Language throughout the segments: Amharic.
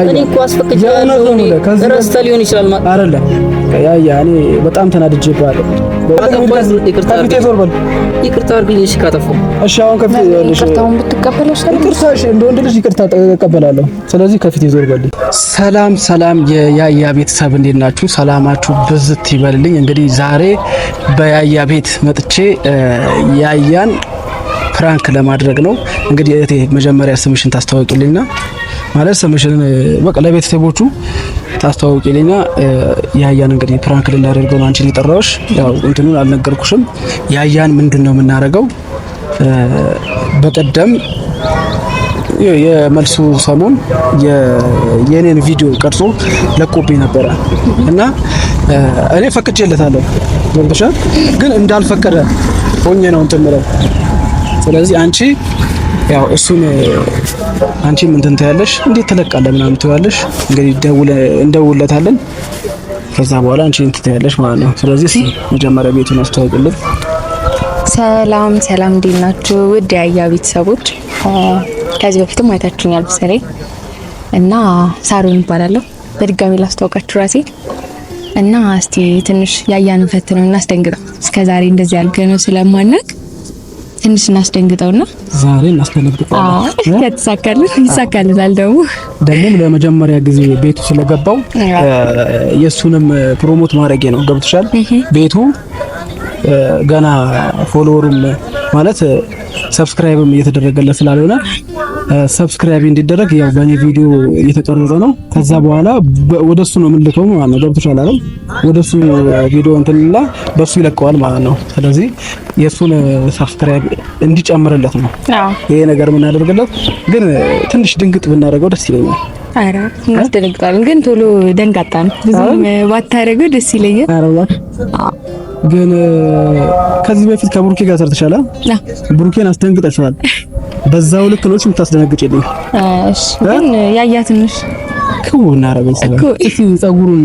እኔ እኮ አስፈቅጃለሁ። ረስተ ሊሆን ይችላል አይደለም። እኔ በጣም ተናድጄብሃለሁ። ይቅርታ አድርግልኝ። እሺ ካጠፋሁ እሺ። አሁን ከፊት ይቅርታውን ብትቀበለው ይቅርታሽ እንደ ወንድ ልጅ ይቅርታ እቀበላለሁ። ስለዚህ ከፊት ዞር በልኝ። ሰላም የያያ ቤተሰብ እንዴት ናችሁ? ሰላማችሁ ብዝት ይበልልኝ። እንግዲህ ዛሬ በያያ ቤት መጥቼ ያያን ፕራንክ ለማድረግ ነው። እንግዲህ እህቴ መጀመሪያ ስምሽን ታስተዋውቂልኝና ማለት ስምሽን በቃ ለቤተሰቦቹ ታስተዋውቂልኝና ያያን እንግዲህ ፕራንክ ልናደርገው ነው አንቺን የጠራሁሽ። ያው እንትኑን አልነገርኩሽም። ያያን ምንድነው የምናደርገው? በቀደም የመልሱ ሰሞን የኔን ቪዲዮ ቀርጾ ለቆብኝ ነበረ እና እኔ ፈቅጄለታለሁ። ወንድሻል ግን እንዳልፈቀደ ሆኜ ነው እንትን የምለው። ስለዚህ አንቺ ያው እሱን አንቺ ምን ትንታያለሽ? እንዴት ትለቃለህ ምናምን ትያለሽ። እንግዲህ እንደውለታለን። ከዛ በኋላ አንቺ እንትታያለሽ ማለት ነው። ስለዚህ መጀመሪያ ቤቱን አስተዋውቅልን። ሰላም እንዴት ናችሁ? ውድ ያያ ቤተሰቦች፣ ከዚህ በፊትም አይታችሁኛል መሰለኝ እና ሳሮን እባላለሁ። በድጋሚ ላስተዋውቃችሁ ራሴ እና እስቲ ትንሽ ያያን ፈትነው እናስደንግጠው። እስከዛሬ እንደዚህ ያልገነው ስለማናቅ ትንሽ እናስደንግጠውና ዛሬ እናስደነግጠዋለን። ይሳካልናል። ደግሞ ለመጀመሪያ ጊዜ ቤቱ ስለገባው የሱንም ፕሮሞት ማድረግ ነው። ገብቶሻል? ቤቱ ገና ፎሎወሩም ማለት ሰብስክራይብም እየተደረገለት ስላልሆነ ሰብስክራይብ እንዲደረግ ያው በኔ ቪዲዮ እየተቀረጸ ነው። ከዛ በኋላ ወደሱ ነው የምንልከው ማለት ነው። ገብቶሻል አይደል? ወደሱ ቪዲዮ እንትንላ በሱ ይለቀዋል ማለት ነው። ስለዚህ የሱን ሰብስክራይብ እንዲጨምርለት ነው ይሄ ነገር ምን አደርግለት። ግን ትንሽ ድንግጥ ብናደርገው ደስ ይለኛል። አረ እናስደነግጣለን፣ ግን ቶሎ ደንጋጣ ነው። ብዙም ባታረገው ደስ ይለኛል። ግን ከዚህ በፊት ከብሩኬ ጋር ሰርተሻል? ብሩኬን አስደንግጠሻል። በዛው ልክ ነው የምታስደነግጭልኝ። እሺ ግን ያያ ትንሽ ከሆነ አረጋኝ ሰላም እሺ። ጸጉሩን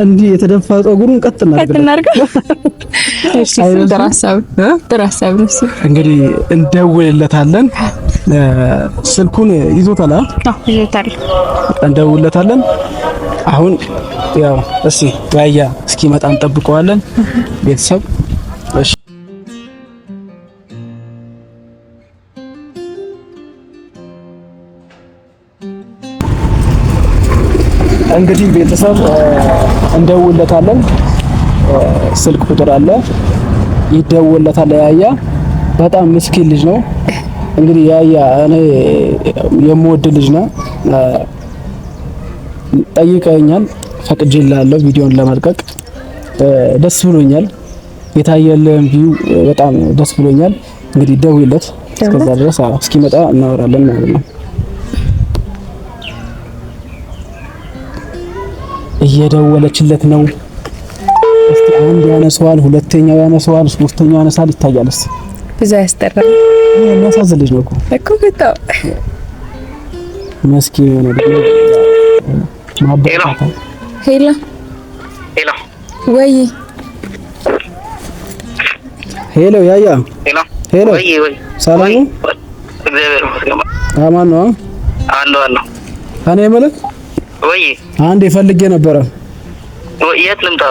እንዲህ የተደፋ ጸጉሩን ቀጥ እናድርገው። እሺ ተራሳብ ነው። እንግዲህ እንደውልለታለን። ስልኩን ይዞታል። ይዞታል። እንደውልለታለን። አሁን ያው ያያ እስኪመጣ እንጠብቀዋለን ቤተሰብ። እሺ እንግዲህ ቤተሰብ እንደውልለታለን። ስልክ ቁጥር አለ፣ ይደውልለታል። ያያ በጣም ምስኪን ልጅ ነው። እንግዲህ ያያ እኔ የምወድ ልጅ ነው። ጠይቀኛል፣ ፈቅጄልሃለሁ ቪዲዮን ለመልቀቅ ደስ ብሎኛል። የታየልን ቪው በጣም ደስ ብሎኛል። እንግዲህ ደውይለት፣ እስከዛ ድረስ እስኪመጣ እናወራለን ማለት ነው። እየደወለችለት ነው። እስቲ አንድ ያነሳዋል፣ ሁለተኛው ያነሳዋል፣ ሶስተኛው ያነሳል። ይታያል። እስቲ ብዙ ያስጠራል። የሚያሳዝን ልጅ ነው እኮ በጣም መስኪን ነው። ሄሎ ወይ ሄሎ ያያ ሄሎ ወይ ሰላም ነው? እግዚአብሔር ይመስገን። አማን ነው አለው። እኔ የምልህ ወይ አንድ ፈልጌ ነበረ። የት ልምጣ?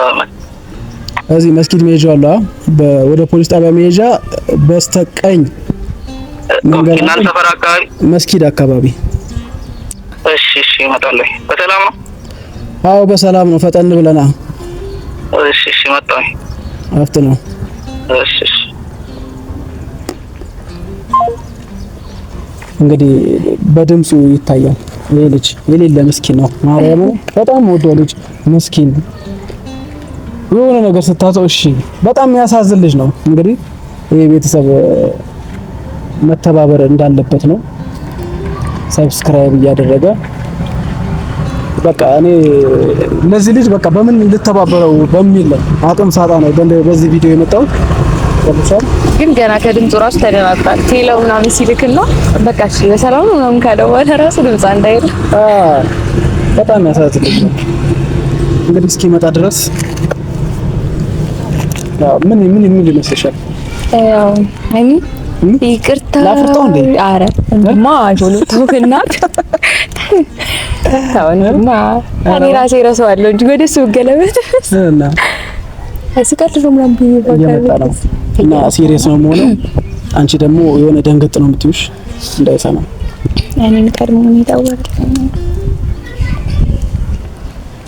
እዚህ መስጊድ መሄጃ አለ። ወደ ፖሊስ ጣቢያ መሄጃ በስተቀኝ መንገድ ሰፈር አካባቢ መስጊድ አካባቢ። እሺ እመጣለሁ። በሰላም ነው? አዎ በሰላም ነው። ፈጠን ብለና። እሺ እመጣለሁ። አፍጥ ነው። እሺ እንግዲህ በድምጹ ይታያል። ይሄ ልጅ የሌለ ምስኪን ነው። ማርያም በጣም ወደው ልጅ ምስኪን የሆነ ነገር ስታዘው እሺ፣ በጣም የሚያሳዝን ልጅ ነው። እንግዲህ ይሄ ቤተሰብ መተባበር እንዳለበት ነው። ሰብስክራይብ እያደረገ በቃ እኔ ለዚህ ልጅ በቃ በምን ልተባበረው በሚል አቅም ሳጣ ነው በዚህ ቪዲዮ የመጣው። ግን ገና ከድምፁ ራሱ ተደናግጧል። ቴለው ምናምን ሲልክና በቃ እሺ በሰላም ነው ምናምን ካለው በኋላ ራሱ ድምፅ እንዳይል በጣም ያሳዝናል። እንግዲህ እስኪመጣ ድረስ ምን ይመስልሻል? አይሚ ይቅርታ ላፍርጠው እንዴ? ኧረ እንማ አይሆኑ ተውና ታውንማ እኔ ራሴ እረሳዋለሁ እንጂ ወደ እሱ ገለበት እና አስቀጥ ነው ምናምን እየመጣ ነው እና ሲሪየስ ነው የምሆነው። አንቺ ደግሞ የሆነ ደንገጥ ነው የምትይውሽ እንዳይሰማ እኔን ቀድሞ ነው የታወቀ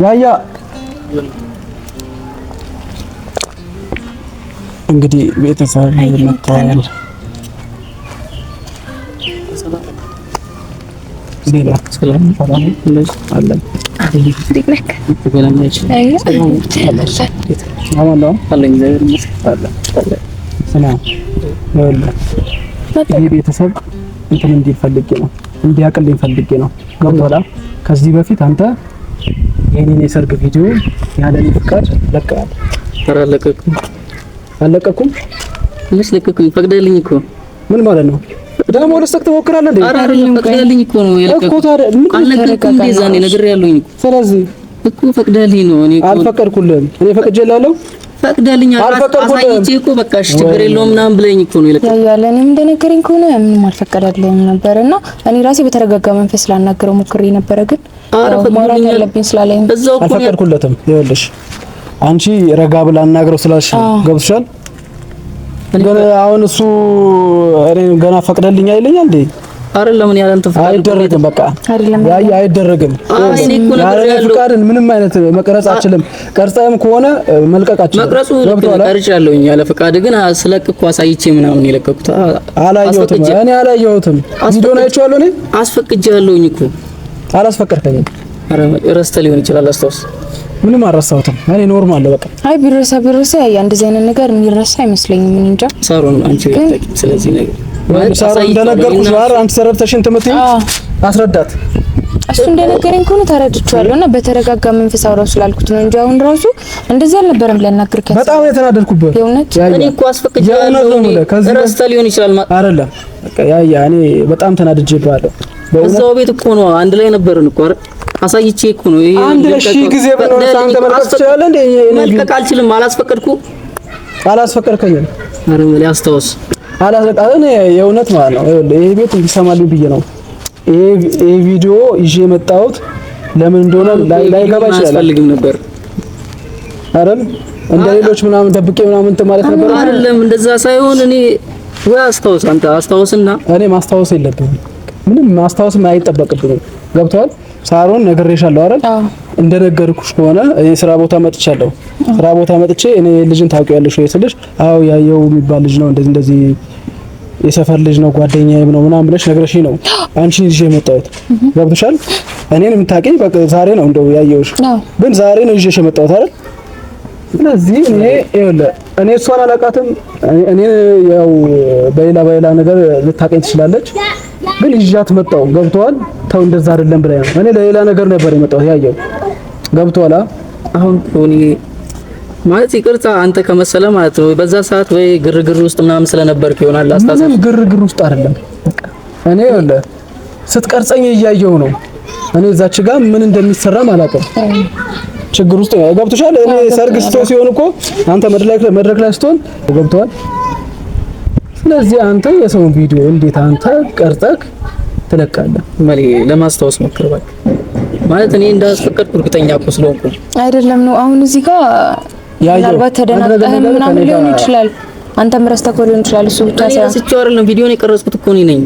ያያ እንግዲህ ቤተሰብ መጥቷል። ሌላ ሰላም አለን ይሄ ቤተሰብ እንትን እንዲል ፈልጌ ነው እንዲያቅልኝ ፈልጌ ነው። ገብቶሃል? ከዚህ በፊት አንተ የኔን የሰርግ ቪዲዮ ያለኔ ፍቃድ ለቀሃል። አለቀኩም? ለምን ለቀኩኝ? ፈቅደልኝ እኮ። ምን ማለት ነው? ደግሞ ለሰክተ ሞክራለህ እንዴ? አይደለም ፈቅደልኝ እኮ ነው የለቀኩት እኮ። ታዲያ ምን አለቀኩም? ቢዛኔ ነገር ያለውኝ እኮ። ስለዚህ እኮ ፈቅደልኝ ነው። እኔ አልፈቀድኩልህም። እኔ ፈቅጄልሃለሁ። ፈቅደልኝ አሳይቼ እኮ በቃ እሺ ችግር የለውም ምናምን ብለኝ እኮ ነው የለቀኩት። ያለ እኔም እንደነገረኝ ከሆነ ምንም አልፈቀደልኝም ነበርና እኔ ራሴ በተረጋጋ መንፈስ ላናገረው ሞክሬ ነበረ፣ ግን ማውራት ያለብኝ ስላለኝ አልፈቀድኩለትም። ይኸውልሽ አንቺ ረጋ ብላ አናግረው ስላልሽ ገብቶሻል። ግን አሁን እሱ እኔ ገና ፈቅደልኝ አይለኛል እንዴ? አይደለም እኔ ያላንተ ፈቃድ አይደረግም። በቃ አይደረግም። ፈቃድን ምንም አይነት መቅረጽ አችልም። ቀርጸም ከሆነ መልቀቃችን መቅረጹ ቀርጫለሁኝ። ያለ ፈቃድ ግን ስለቅኩ አሳይቼ ምናምን የለቀኩት አላየሁትም። እኔ አላየሁትም። ቪዲዮን አይቼዋለሁ። እኔ አስፈቅጃለሁኝ እኮ አላስፈቀድከኝም። ረስተህ ሊሆን ይችላል። አስታውስ። ምንም አልረሳሁትም። እኔ ኖርማል ነው በቃ። አይ ቢረሳ እንደዚህ አይነት ነገር የሚረሳ አይመስለኝም። ምን እንጃ ሳሮን አንቺ ስለዚህ ነገር ሳሮን እንደነገርኩሽ ጋር አንቺ ተረድተሽን ትምትይ አስረዳት። እሱ እንደነገረኝ ከሆነ ተረድቻለሁ እና በተረጋጋ መንፈስ አውራው ስላልኩት ነው እንጂ አሁን ራሱ እንደዚህ አልነበረም። ለናገር ከዛ በጣም የተናደድኩበት የእውነት እኔ እኮ አስፈቅጃለሁ። ረስተህ ሊሆን ይችላል አይደለም። በቃ እኔ በጣም ተናድጄብሃለሁ። እዛው ቤት እኮ ነው አንድ ላይ ነበርን እኮ አሳይቼ እኮ ነው። ይሄ አንድ ሺህ ጊዜ ብኖር አንተ መልቀቅ ትችላለህ እንዴ? መልቀቅ አልችልም። አላስፈቀድከኝም። ኧረ ማለት አስታውስ። እኔ የእውነት ማለት ነው ይሄ ቤት እንዲሰማልኝ ብዬ ነው ይሄ ቪዲዮ ይዤ የመጣሁት። ለምን እንደሆነ ላይገባ ይችላል። አልፈልግም ነበር አይደል? እንደ ሌሎች ምናምን ደብቄ ምናምን ማለት ነበር አይደለም። እንደዛ ሳይሆን እኔ ወይ አንተ አስታውስና እኔ ማስታወስ የለብኝም። ምንም ማስታወስም አይጠበቅብኝም። ገብቷል? ሳሮን ነግሬሻለሁ አይደል? እንደነገርኩሽ ከሆነ እኔ ስራ ቦታ መጥቻለሁ። ስራ ቦታ መጥቼ እኔ ልጅን ታውቂያለሽ ወይ ስልሽ አዎ ያየው የሚባል ልጅ ነው እንደዚህ የሰፈር ልጅ ነው ጓደኛዬ ነው ምናምን ብለሽ ነግረሽኝ ነው አንቺን ይዤ የመጣሁት። ገብቶሻል? እኔን የምታውቂኝ በቃ ዛሬ ነው እንደው ያየሁሽ፣ ግን ዛሬ ነው ይዤሽ የመጣሁት አይደል? ስለዚህ እኔ እሷን አላውቃትም። እኔ ያው በሌላ ነገር ልታውቀኝ ትችላለች፣ ግን ይዣት መጣሁ። ገብቶሃል? ተው እንደዛ አይደለም ብለኝ ነው። እኔ ለሌላ ነገር ነበር የመጣሁት ያየው። ገብቶሃል? አሁን እኔ ማለት ይቅርታ አንተ ከመሰለ ማለት ነው በዛ ሰዓት ወይ ግርግር ውስጥ ምናምን ስለነበርክ ይሆናል። ምንም ግርግር ውስጥ አይደለም። እኔ ስትቀርጸኝ እያየሁ ነው። እኔ እዛች ጋር ምን እንደሚሰራም አላውቅም። ችግር ውስጥ ገብቶሻል? እኔ ሰርግ ሲሆን እኮ አንተ መድረክ ላይ ስትሆን ገብቶሃል? ስለዚህ አንተ የሰውን ቪዲዮ እንዴት አንተ ቀርጸክ ትለቃለህ? ለማስታወስ ሞክር በቃ። ማለት እኔ እንዳስፈቀድኩ እርግጠኛ እኮ ስለሆንኩ አይደለም ነው። አሁን እዚህ ጋር ምናልባት ተደናቀህ ምናምን ሊሆን ይችላል። አንተም ረስተህ ሊሆን ይችላል። እሱ ብቻ ሳይሆን ስጭው አይደለም ቪዲዮን የቀረጽኩት እኮ እኔ ነኝ።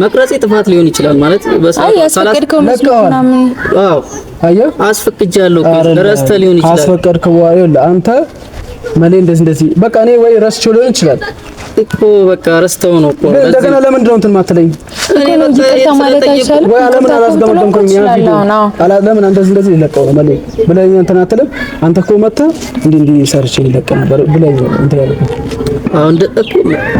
መቅረጽ ጥፋት ሊሆን ይችላል ማለት በሰዓቱ ያስፈቀድከው ምናምን አዎ አየህ አስፈቅጃለሁ እኮ ረስተህ ሊሆን ይችላል። አስፈቀድከው አንተ እንደዚህ በቃ እኔ ወይ ረስቼው ሊሆን ይችላል እኮ በቃ ረስተው ነው እኮ እንደገና ለምንድን ነው እንትን ማትለኝ? እኔ ማለት አይቻልም ወይ ለምን አላስገመገምከኝ? ያ ቪዲዮ ለምን እንደዚህ ይለቀው ማለት ብለኝ እንትን አትልም? አንተ እኮ መተህ እንዲህ ሰርቼ ይለቀ ነበር ብለኝ እንትን ያለው አሁን እኮ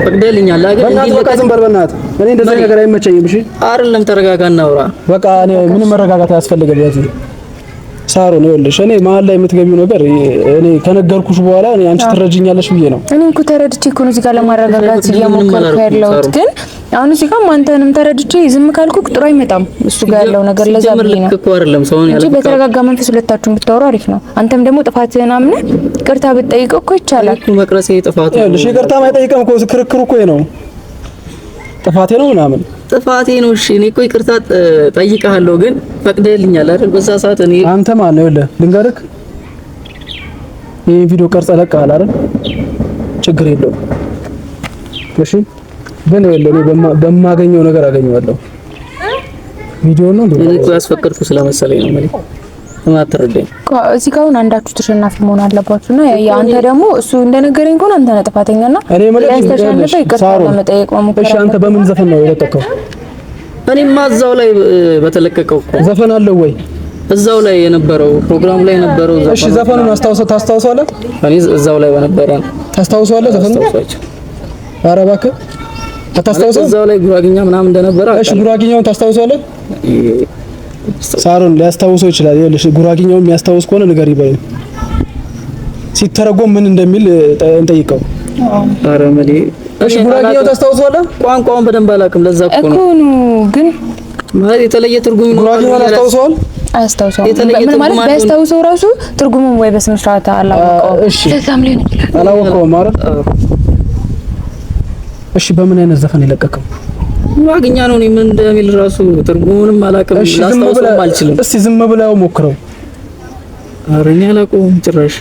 ፈቅደልኛል አይደል? እንዲህ በቃ ዝም በል በእናትህ። እኔ እንደዚህ ነገር አይመቸኝም። እሺ አይደለም ተረጋጋና አውራ በቃ። እኔ ምንም መረጋጋት አያስፈልግም። ያዚህ ሳሮን ይኸውልሽ እኔ መሀል ላይ የምትገቢው ነገር እኔ ከነገርኩሽ በኋላ እኔ አንቺ ትረጅኛለሽ ብዬ ነው። እኔ እኮ ተረድቼ እኮ ነው እዚህ ጋር ለማረጋጋት እየሞከርኩ ያለሁት፣ ግን አሁን እዚህ ጋር አንተንም ተረድቼ ዝም ካልኩ ጥሩ አይመጣም። እሱ ጋር ያለው ነገር ለዛ ብዬ ነው እንጂ በተረጋጋ መንፈስ ሁለታችሁም ብታወሩ አሪፍ ነው። አንተም ደግሞ ጥፋትህን አምነህ ይቅርታ ብትጠይቀው እኮ ይቻላል። መቅረጼ ጥፋት ይኸውልሽ ይቅርታ ማይጠይቀም እኮ ክርክሩ እኮ ነው። ጥፋቴ ነው ምናምን ጥፋቴ ነው። እሺ እኔ እኮ ይቅርታ ጠይቀሃለሁ፣ ግን ፈቅደህልኛል አይደል? በዛ ሰዓት እኔ አንተ ማን ነው ይኸውልህ ልንገርህ፣ ይሄን ቪዲዮ ቀርጸህ ለቀሃል አይደል? ችግር የለውም እሺ። ግን ይኸውልህ እኔ በማገኘው ነገር አገኘዋለሁ። ቪዲዮ ነው እኔ እኮ ያስፈቀድኩ ስለመሰለኝ ነው ማለት ማትረዳኝ። እዚህ ጋር አሁን አንዳችሁ ተሸናፊ መሆን አለባችሁና አንተ ደግሞ እሱ እንደነገረኝ ከሆነ አንተ ነህ ጥፋተኛና እኔ ማለት ያስተሻለፈ ይቅርታ ለመጠየቅ መሞከር። እሺ አንተ በምን ዘፈን ነው የለቀቀው? እኔማ እዛው ላይ በተለቀቀው ዘፈን አለው ወይ? እዛው ላይ የነበረው ፕሮግራም ላይ የነበረው ዘፈን። እሺ ዘፈኑን ታስታውሰዋለህ? እኔ እዛው ላይ በነበረ ታስታውሰዋለህ ዘፈኑን? ኧረ እባክህ ታስታውሰው? እዛው ላይ ጉራግኛ ምናምን እንደነበረ። እሺ ጉራግኛውን ታስታውሰዋለህ? ሳሩን ሊያስታውሰው ይችላል። ይኸውልሽ ጉራግኛውን የሚያስታውስ ከሆነ ንገሪ በይ። ሲተረጎም ምን እንደሚል እንጠይቀው። ኧረ መሌ እሺ ጉራግኛውን ታስታውሰዋለህ? ቋንቋውን በደንብ አላውቅም። ለዛ እኮ ነው ግን ማለት የተለየ ትርጉም ነው። ጉራግኛውን አስታውሰዋል? አያስታውሰውም። ምን ማለት ቢያስታውሰው ራሱ ትርጉሙን ወይ በስነ ስርዓት አላወቀውም። እሺ አላወቀውም ማለት እሺ በምን አይነት ዘፈን የለቀቀው? ጉራግኛ ነው። እኔ ምን እንደሚል ራሱ ትርጉሙንም አላውቅም። ላስታውሰውም አልችልም። እስቲ ዝም ብለው ሞክረው። ኧረ እኔ አላውቀውም ጭራሽ።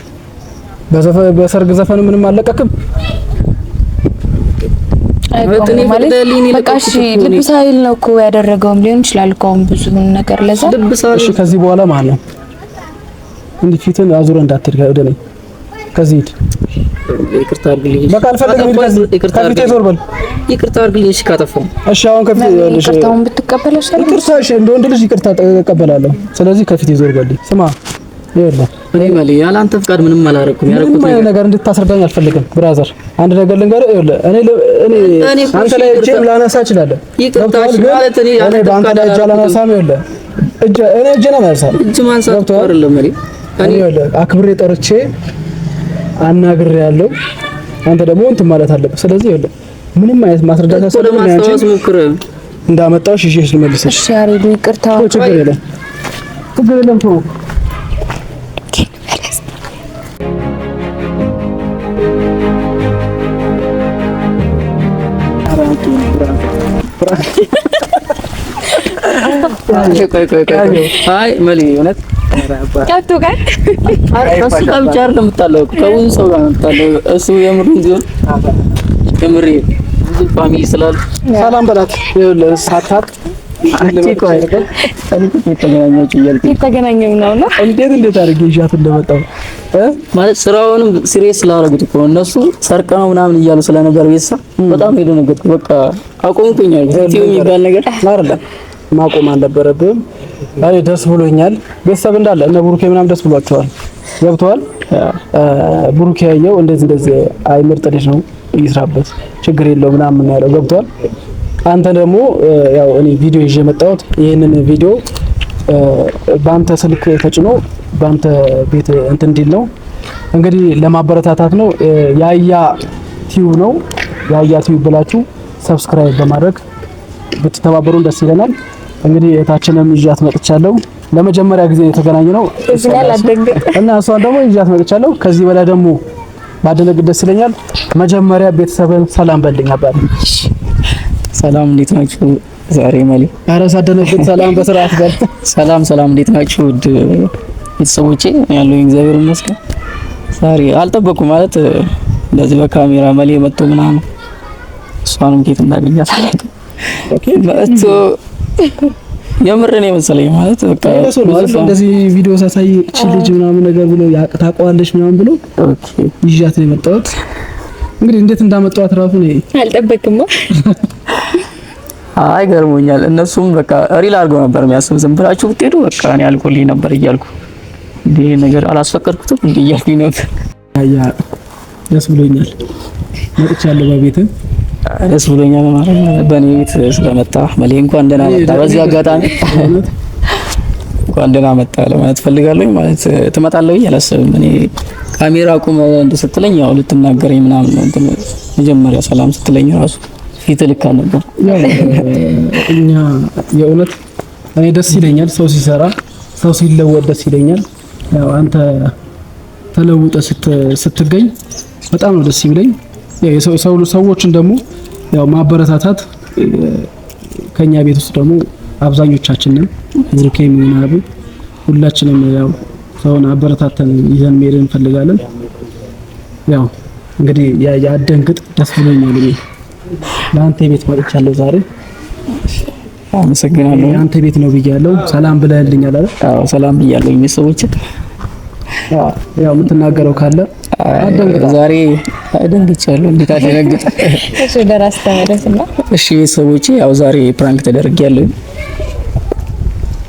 በሰርግ ዘፈን ምንም አልለቀቅም። በቃ እሺ ልብ ሳይል ነው እኮ ያደረገውም ሊሆን ይችላል እኮ አሁን ብዙ ነገር ለዛ። እሺ ከዚህ በኋላ ማለት ነው እንዲህ ፊትን አዙረ እንዳትሄድ ወደ እኔ ከዚህ ሂድ። ይቅርታ አድርግልኝ። በቃ አልፈልግም። ከፊቴ ዞር በል። ይቅርታ አድርግልኝ። እሺ ካጠፋሁ እሺ አሁን ከፊቴ ይቅርታውን ብትቀበል ይችላል። ይቅርታ እሺ እንደ ወንድ ልጅ ይቅርታ እቀበላለሁ። ስለዚህ ከፊቴ ዞር በል። ስማ ይኸውልህ እኔ ማለት ያለ አንተ ፍቃድ ምንም አላደረኩም። ያደረኩት ነገር እንድታስረዳኝ አልፈልግም። ብራዘር አንድ ነገር ልንገርህ። ይኸውልህ እኔ አንተ ላይ እጄን ላነሳ እችላለሁ። ይቅርታ ማለት እኔ በአንተ ላይ እጄን ላነሳም። ይኸውልህ እጄን አላነሳም። እጅ ማንሳት አይደለም እኔ ይኸውልህ አክብሬ ጠርቼ አናግሬ ያለው አንተ ደግሞ እንትን ማለት አለብህ። ስለዚህ ይኸውልህ ምንም አይነት ማስረዳት አሰለም ያንቺ ሞክረ እንዳመጣው እሺ ልመልስሽ። እሺ አሪዱ ይቅርታ ችግር የለም ተው። አይ መሊ እውነት ካቱ ጋር እሱ ጋር ብቻ አይደለም የምታለው ከብዙ ሰው ጋር የምታለው እሱ የምሩን ዚሆን የምሪ ብዙ ፋሚሊ ስላል ሰላም በላት። ይኸውልህ ሳታት የተገናኘው ነው እንዴት አድርጌ ይዣት እንደመጣሁ ማለት ስራውንም ሲሪየስ ስላደረጉት እኮ እነሱ ሰርቀ ነው ምናምን እያሉ ስለነበር ቤተሰብ በጣም ሄዶ ነገር በቃ አቆምኩኝ። ቪዲዮ የሚባል ነገር አይደለም ማቆም አልነበረብህም። አይ ደስ ብሎኛል። ቤተሰብ እንዳለ እነ ብሩኬ ምናምን ደስ ብሏቸዋል። ገብተዋል። ብሩኬ ያየው እንደዚህ አይ ምርጥ ልጅ ነው ይስራበት ችግር የለው ምናምን ያለው ገብተዋል። አንተ ደግሞ ያው እኔ ቪዲዮ ይዤ መጣሁት። ይሄንን ቪዲዮ በአንተ ስልክ ተጭኖ በአንተ ቤት እንትን እንዲል ነው እንግዲህ ለማበረታታት ነው። ያያ ቲዩብ ነው ያያ ቲዩብ ብላችሁ ሰብስክራይብ በማድረግ ብትተባበሩን ደስ ይለናል። እንግዲህ እታችንም ይዣት መጥቻለሁ። ለመጀመሪያ ጊዜ የተገናኘ ነው እና እሷን ደግሞ ይዣት መጥቻለሁ። ከዚህ በላይ ደግሞ ባደነግጥ ደስ ይለኛል። መጀመሪያ ቤተሰብን ሰላም በልኝ አባቴ። ሰላም እንዴት ናችሁ? ዛሬ መሊ ኧረ ሳደነግጥ ሰላም በስርዓት በል። ሰላም እንዴት ናችሁ? ውድ ቤተሰቦቼ ያለው እግዚአብሔር ይመስገን። ዛሬ አልጠበኩም ማለት እንደዚህ በካሜራ መሊ መጥቶ ምናምን እሷንም ጌት እንዳገኛት አላውቅም። ኦኬ መጥቶ የምርን የመሰለኝ ማለት በቃ እንደዚህ ቪዲዮ ሳሳይ እቺ ልጅ ምናምን ነገር ብሎ ታውቀዋለች ምናምን ብሎ ኦኬ ይዣት ነው የመጣሁት። እንግዲህ እንዴት እንዳመጣኋት ራሱ ነው አልጠበቅም። አይ ገርሞኛል። እነሱም በቃ ሪል አድርገው ነበር የሚያስቡ ዝም ብላችሁ ብትሄዱ በቃ እኔ አልቆልኝ ነበር እያልኩ እንዴ ነገር አላስፈቀድኩትም እንዴ እያልኩኝ ነበር። አያ ደስ ብሎኛል። መጥቻለሁ በቤትህ ደስ ብሎኛል ማለት ነው። በእኔ ቤት ስለመጣ መሌ እንኳን ደህና መጣ። በዚህ አጋጣሚ እንኳን ደህና መጣ ለማለት ፈልጋለሁ። ማለት ትመጣለህ አላሰብም። እኔ ካሜራ ቁም ስትለኝ ያው ልትናገረኝ ምናምን ነው እንትን መጀመሪያ ሰላም ስትለኝ ራሱ ፊት ልክ ነበር። እኛ የእውነት እኔ ደስ ይለኛል ሰው ሲሰራ ሰው ሲለወጥ ደስ ይለኛል። ያው አንተ ተለውጠ ስትገኝ በጣም ነው ደስ የሚለኝ። ሰዎችን ደግሞ ያው ማበረታታት ከኛ ቤት ውስጥ ደግሞ አብዛኞቻችንን ብሩኬ የሚሆናሉ ሁላችንም ያው ሰውን አበረታተን ይዘን መሄድ እንፈልጋለን። ያው እንግዲህ ያደንግጥ ደስ ብሎኛል። እኔ ለአንተ ቤት መጥቻለሁ ዛሬ። አመሰግናለሁ። አንተ ቤት ነው ብያለሁ። ሰላም ብለህልኛል አይደል? አዎ ሰላም ብያለሁ። ሰዎች ያው የምትናገረው ካለ አደንግጥ። ዛሬ አደንግጫለሁ። እንዴት አደነግጥ? እሺ ደራስ ተመለስና እሺ ቤተሰቦቼ ያው ዛሬ ፕራንክ ተደርጌያለሁ።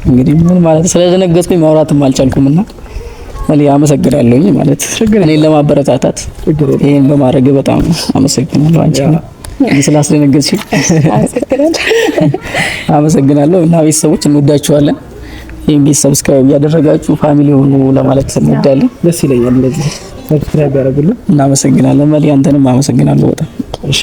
እንግዲህ ምን ማለት ስለደነገጥኩኝ ማውራትም አልቻልኩምና አመሰግናለሁ ማለት እኔን ለማበረታታት ይሄን በማድረግ በጣም አመሰግናለሁ። አንቺ ስላስደነገጥሽ አመሰግናለሁ። እና ቤተሰቦች እንወዳችኋለን። ይሄን ቤት ሰብስክራይብ ያደረጋችሁ ፋሚሊ ሆኑ ለማለት እንወዳለን። ደስ ይለኛል እንደዚህ ሰብስክራይብ ያደርጉልን። እናመሰግናለን። አንተንም አመሰግናለሁ በጣም። እሺ